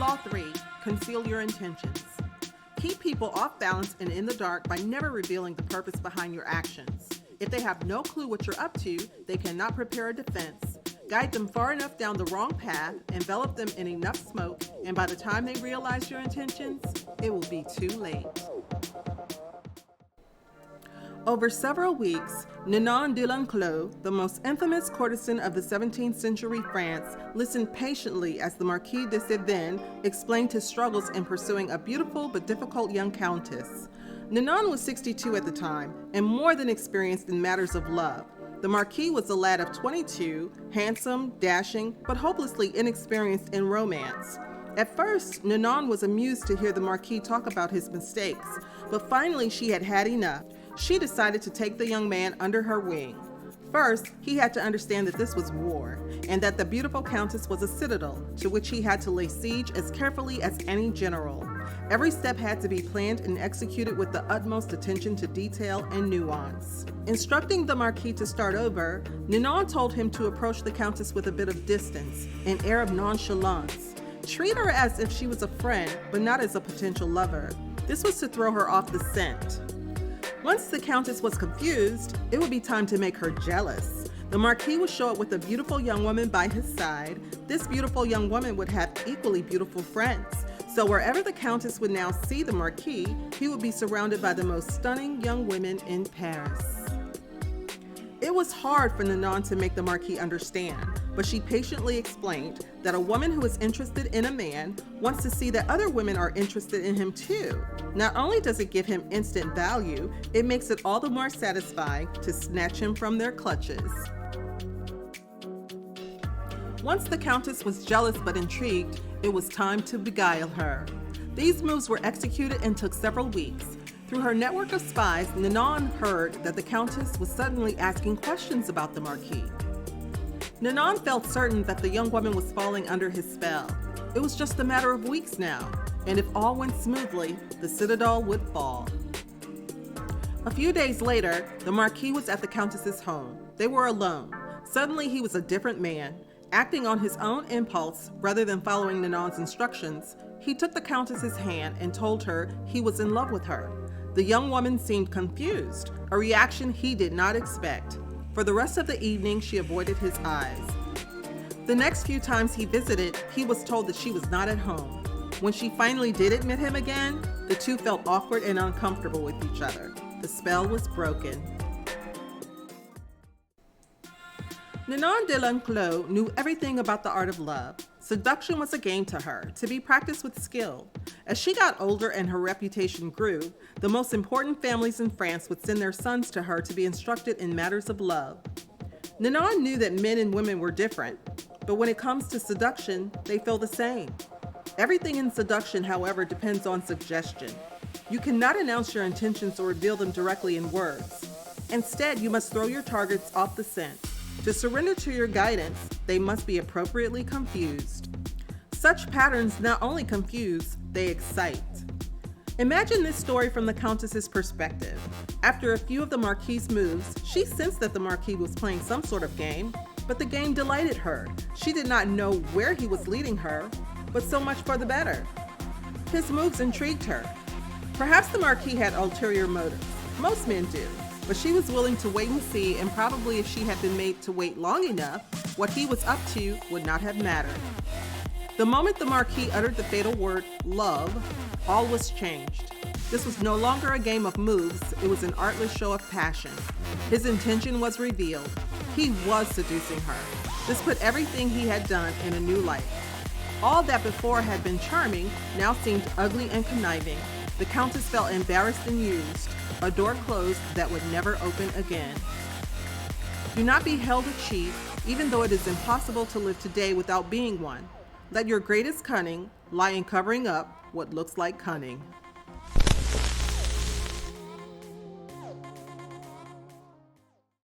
Law 3. Conceal your intentions. Keep people off balance and in the dark by never revealing the purpose behind your actions. If they have no clue what you're up to, they cannot prepare a defense. Guide them far enough down the wrong path, envelop them in enough smoke, and by the time they realize your intentions, it will be too late. Over several weeks, Ninon de l'Enclos, the most infamous courtesan of the 17th century France, listened patiently as the Marquis de Cévennes explained his struggles in pursuing a beautiful but difficult young countess. Ninon was 62 at the time and more than experienced in matters of love. The Marquis was a lad of 22, handsome, dashing, but hopelessly inexperienced in romance. At first, Ninon was amused to hear the Marquis talk about his mistakes, but finally she had had enough. She decided to take the young man under her wing. First, he had to understand that this was war, and that the beautiful countess was a citadel, to which he had to lay siege as carefully as any general. Every step had to be planned and executed with the utmost attention to detail and nuance. Instructing the Marquis to start over, Ninon told him to approach the countess with a bit of distance, an air of nonchalance. Treat her as if she was a friend, but not as a potential lover. This was to throw her off the scent. Once the countess was confused, it would be time to make her jealous. The Marquis would show up with a beautiful young woman by his side. This beautiful young woman would have equally beautiful friends. So wherever the countess would now see the Marquis, he would be surrounded by the most stunning young women in Paris. It was hard for Ninon to make the Marquis understand, but she patiently explained that a woman who is interested in a man wants to see that other women are interested in him too. Not only does it give him instant value, it makes it all the more satisfying to snatch him from their clutches. Once the Countess was jealous but intrigued, it was time to beguile her. These moves were executed and took several weeks. Through her network of spies, Ninon heard that the Countess was suddenly asking questions about the Marquis. Ninon felt certain that the young woman was falling under his spell. It was just a matter of weeks now, and if all went smoothly, the citadel would fall. A few days later, the Marquis was at the Countess's home. They were alone. Suddenly he was a different man. Acting on his own impulse, rather than following Ninon's instructions, he took the Countess's hand and told her he was in love with her. The young woman seemed confused, a reaction he did not expect. For the rest of the evening, she avoided his eyes. The next few times he visited, he was told that she was not at home. When she finally did admit him again, the two felt awkward and uncomfortable with each other. The spell was broken. Ninon de l'Enclos knew everything about the art of love. Seduction was a game to her, to be practiced with skill. As she got older and her reputation grew, the most important families in France would send their sons to her to be instructed in matters of love. Ninon knew that men and women were different, but when it comes to seduction, they feel the same. Everything in seduction, however, depends on suggestion. You cannot announce your intentions or reveal them directly in words. Instead, you must throw your targets off the scent. To surrender to your guidance, they must be appropriately confused. Such patterns not only confuse, they excite. Imagine this story from the Countess's perspective. After a few of the Marquis's moves, she sensed that the Marquis was playing some sort of game, but the game delighted her. She did not know where he was leading her, but so much for the better. His moves intrigued her. Perhaps the Marquis had ulterior motives. Most men do. But she was willing to wait and see, and probably if she had been made to wait long enough, what he was up to would not have mattered. The moment the Marquis uttered the fatal word, love, all was changed. This was no longer a game of moves, it was an artless show of passion. His intention was revealed. He was seducing her. This put everything he had done in a new light. All that before had been charming now seemed ugly and conniving. The Countess felt embarrassed and used. A door closed that would never open again. Do not be held a cheat, even though it is impossible to live today without being one. Let your greatest cunning lie in covering up what looks like cunning.